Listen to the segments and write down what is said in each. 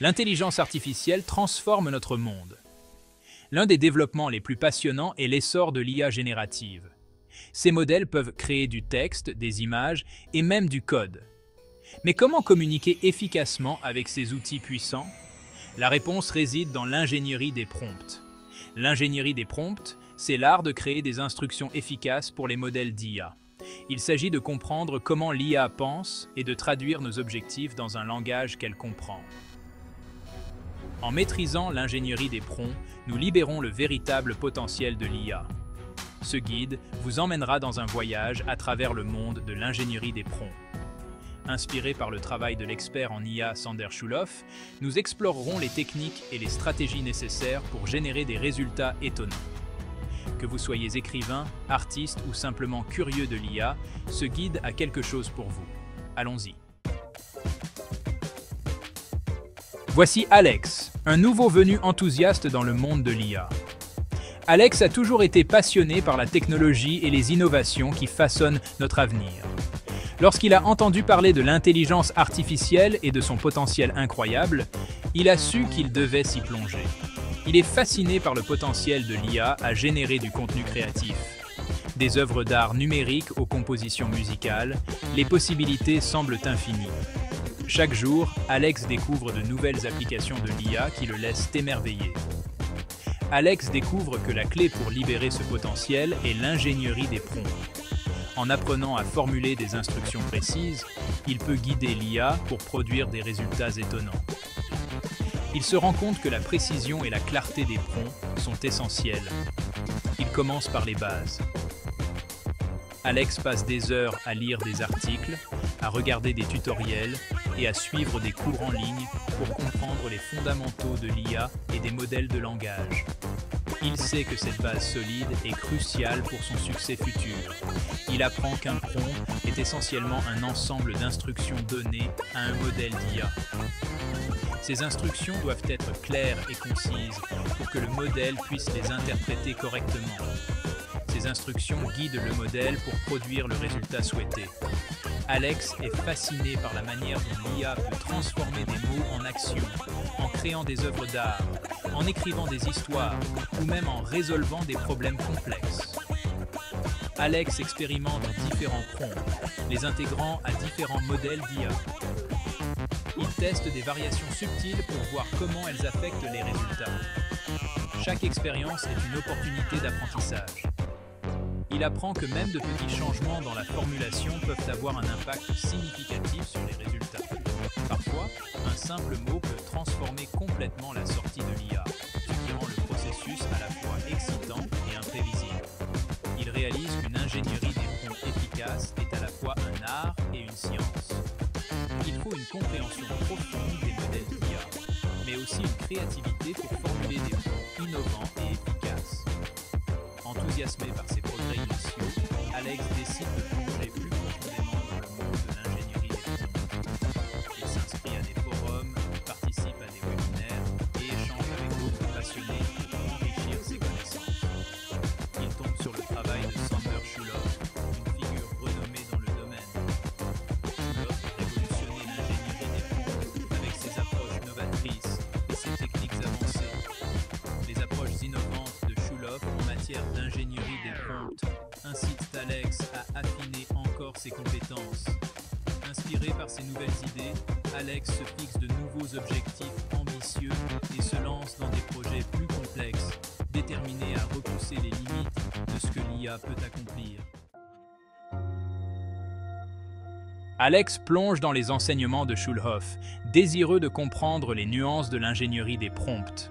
L'intelligence artificielle transforme notre monde. L'un des développements les plus passionnants est l'essor de l'IA générative. Ces modèles peuvent créer du texte, des images et même du code. Mais comment communiquer efficacement avec ces outils puissants? La réponse réside dans l'ingénierie des prompts. L'ingénierie des prompts, c'est l'art de créer des instructions efficaces pour les modèles d'IA. Il s'agit de comprendre comment l'IA pense et de traduire nos objectifs dans un langage qu'elle comprend. En maîtrisant l'ingénierie des prompts, nous libérons le véritable potentiel de l'IA. Ce guide vous emmènera dans un voyage à travers le monde de l'ingénierie des prompts. Inspiré par le travail de l'expert en IA Sander Schulhoff, nous explorerons les techniques et les stratégies nécessaires pour générer des résultats étonnants. Que vous soyez écrivain, artiste ou simplement curieux de l'IA, ce guide a quelque chose pour vous. Allons-y. Voici Alex, un nouveau venu enthousiaste dans le monde de l'IA. Alex a toujours été passionné par la technologie et les innovations qui façonnent notre avenir. Lorsqu'il a entendu parler de l'intelligence artificielle et de son potentiel incroyable, il a su qu'il devait s'y plonger. Il est fasciné par le potentiel de l'IA à générer du contenu créatif. Des œuvres d'art numériques aux compositions musicales, les possibilités semblent infinies. Chaque jour, Alex découvre de nouvelles applications de l'IA qui le laissent émerveillé. Alex découvre que la clé pour libérer ce potentiel est l'ingénierie des prompts. En apprenant à formuler des instructions précises, il peut guider l'IA pour produire des résultats étonnants. Il se rend compte que la précision et la clarté des prompts sont essentielles. Il commence par les bases. Alex passe des heures à lire des articles, à regarder des tutoriels et à suivre des cours en ligne pour comprendre les fondamentaux de l'IA et des modèles de langage. Il sait que cette base solide est cruciale pour son succès futur. Il apprend qu'un prompt est essentiellement un ensemble d'instructions données à un modèle d'IA. Ces instructions doivent être claires et concises pour que le modèle puisse les interpréter correctement. Ces instructions guident le modèle pour produire le résultat souhaité. Alex est fasciné par la manière dont l'IA peut transformer des mots en actions, en créant des œuvres d'art, en écrivant des histoires ou même en résolvant des problèmes complexes. Alex expérimente différents prompts, les intégrant à différents modèles d'IA. Il teste des variations subtiles pour voir comment elles affectent les résultats. Chaque expérience est une opportunité d'apprentissage. Il apprend que même de petits changements dans la formulation peuvent avoir un impact significatif sur les résultats. Parfois, un simple mot peut transformer complètement la sortie de l'IA, ce qui rend le processus à la fois excitant et imprévisible. Il réalise qu'une ingénierie des prompts efficaces est à la fois un art et une science. Il faut une compréhension profonde des modèles d'IA, mais aussi une créativité pour formuler des prompts innovants et efficaces. Enthousiasmé par ses progrès initiaux, Alex décide de plonger plus profondément dans le monde de l'ingénierie des prompts. Il s'inscrit à des forums, participe à des webinaires et échange avec d'autres passionnés pour enrichir ses connaissances. Il tombe sur le travail de Sander Schulhoff, une figure renommée dans le domaine. Schulhoff a révolutionné l'ingénierie des prompts avec ses approches novatrices et ses techniques avancées. Les approches innovantes de Schulhoff en matière d'ingénierie des prompts incitent Alex à affiner encore ses compétences. Inspiré par ces nouvelles idées, Alex se fixe de nouveaux objectifs ambitieux et se lance dans des projets plus complexes, déterminé à repousser les limites de ce que l'IA peut accomplir. Alex plonge dans les enseignements de Schulhoff, désireux de comprendre les nuances de l'ingénierie des prompts.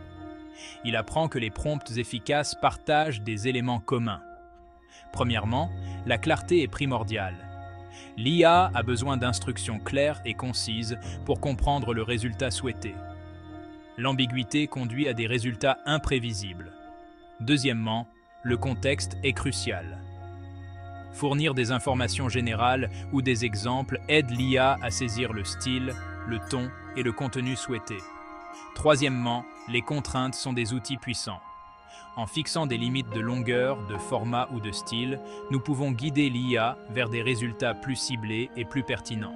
Il apprend que les prompts efficaces partagent des éléments communs. Premièrement, la clarté est primordiale. L'IA a besoin d'instructions claires et concises pour comprendre le résultat souhaité. L'ambiguïté conduit à des résultats imprévisibles. Deuxièmement, le contexte est crucial. Fournir des informations générales ou des exemples aide l'IA à saisir le style, le ton et le contenu souhaité. Troisièmement, les contraintes sont des outils puissants. En fixant des limites de longueur, de format ou de style, nous pouvons guider l'IA vers des résultats plus ciblés et plus pertinents.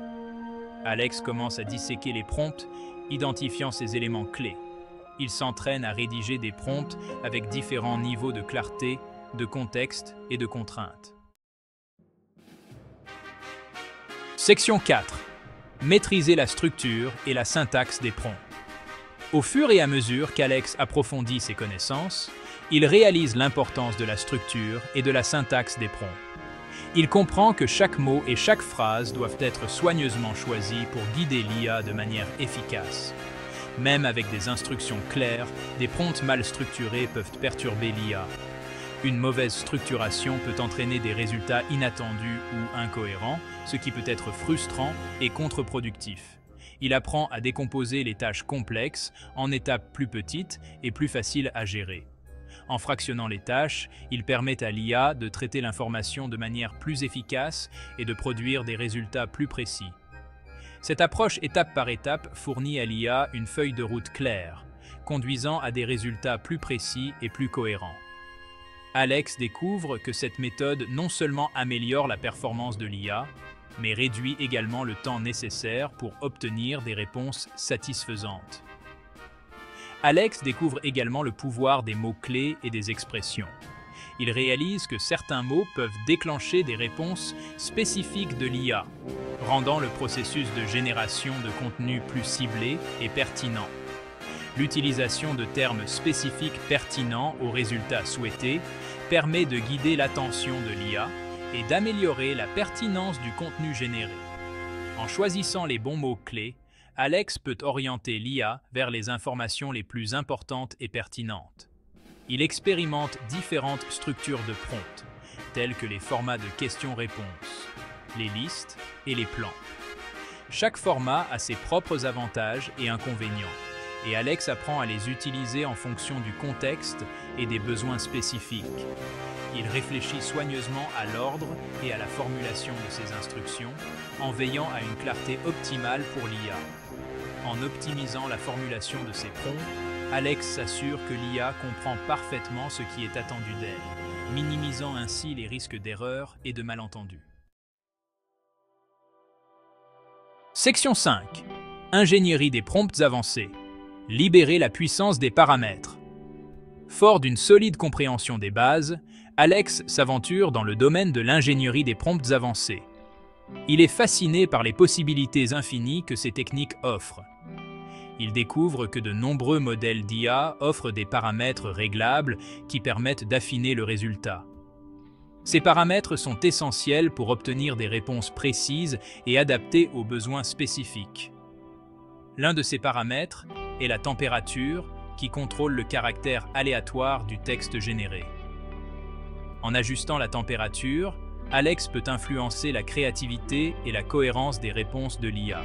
Alex commence à disséquer les prompts, identifiant ces éléments clés. Il s'entraîne à rédiger des prompts avec différents niveaux de clarté, de contexte et de contrainte. Section 4. Maîtriser la structure et la syntaxe des prompts. Au fur et à mesure qu'Alex approfondit ses connaissances, il réalise l'importance de la structure et de la syntaxe des prompts. Il comprend que chaque mot et chaque phrase doivent être soigneusement choisis pour guider l'IA de manière efficace. Même avec des instructions claires, des prompts mal structurés peuvent perturber l'IA. Une mauvaise structuration peut entraîner des résultats inattendus ou incohérents, ce qui peut être frustrant et contre-productif. Il apprend à décomposer les tâches complexes en étapes plus petites et plus faciles à gérer. En fractionnant les tâches, il permet à l'IA de traiter l'information de manière plus efficace et de produire des résultats plus précis. Cette approche étape par étape fournit à l'IA une feuille de route claire, conduisant à des résultats plus précis et plus cohérents. Alex découvre que cette méthode non seulement améliore la performance de l'IA, mais réduit également le temps nécessaire pour obtenir des réponses satisfaisantes. Alex découvre également le pouvoir des mots-clés et des expressions. Il réalise que certains mots peuvent déclencher des réponses spécifiques de l'IA, rendant le processus de génération de contenu plus ciblé et pertinent. L'utilisation de termes spécifiques pertinents aux résultats souhaités permet de guider l'attention de l'IA et d'améliorer la pertinence du contenu généré. En choisissant les bons mots-clés, Alex peut orienter l'IA vers les informations les plus importantes et pertinentes. Il expérimente différentes structures de prompts, telles que les formats de questions-réponses, les listes et les plans. Chaque format a ses propres avantages et inconvénients, et Alex apprend à les utiliser en fonction du contexte et des besoins spécifiques. Il réfléchit soigneusement à l'ordre et à la formulation de ses instructions, en veillant à une clarté optimale pour l'IA. En optimisant la formulation de ses prompts, Alex s'assure que l'IA comprend parfaitement ce qui est attendu d'elle, minimisant ainsi les risques d'erreurs et de malentendus. Section 5. Ingénierie des prompts avancés. Libérer la puissance des paramètres. Fort d'une solide compréhension des bases, Alex s'aventure dans le domaine de l'ingénierie des prompts avancés. Il est fasciné par les possibilités infinies que ces techniques offrent. Il découvre que de nombreux modèles d'IA offrent des paramètres réglables qui permettent d'affiner le résultat. Ces paramètres sont essentiels pour obtenir des réponses précises et adaptées aux besoins spécifiques. L'un de ces paramètres est la température, qui contrôle le caractère aléatoire du texte généré. En ajustant la température, Alex peut influencer la créativité et la cohérence des réponses de l'IA.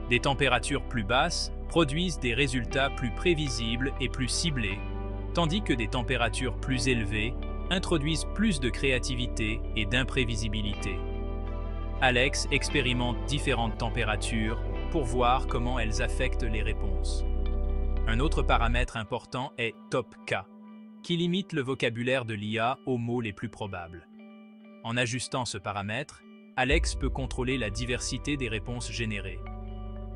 Des températures plus basses produisent des résultats plus prévisibles et plus ciblés, tandis que des températures plus élevées introduisent plus de créativité et d'imprévisibilité. Alex expérimente différentes températures pour voir comment elles affectent les réponses. Un autre paramètre important est TopK, qui limite le vocabulaire de l'IA aux mots les plus probables. En ajustant ce paramètre, Alex peut contrôler la diversité des réponses générées.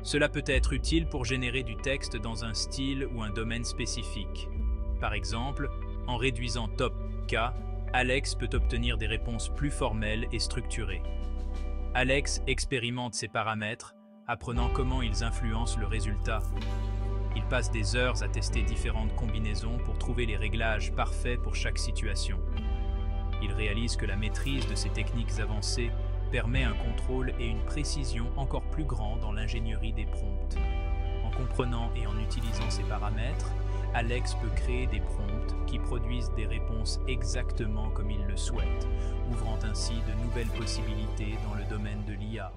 Cela peut être utile pour générer du texte dans un style ou un domaine spécifique. Par exemple, en réduisant TopK, Alex peut obtenir des réponses plus formelles et structurées. Alex expérimente ces paramètres, apprenant comment ils influencent le résultat. Il passe des heures à tester différentes combinaisons pour trouver les réglages parfaits pour chaque situation. Il réalise que la maîtrise de ces techniques avancées permet un contrôle et une précision encore plus grands dans l'ingénierie des prompts. En comprenant et en utilisant ces paramètres, Alex peut créer des prompts qui produisent des réponses exactement comme il le souhaite, ouvrant ainsi de nouvelles possibilités dans le domaine de l'IA.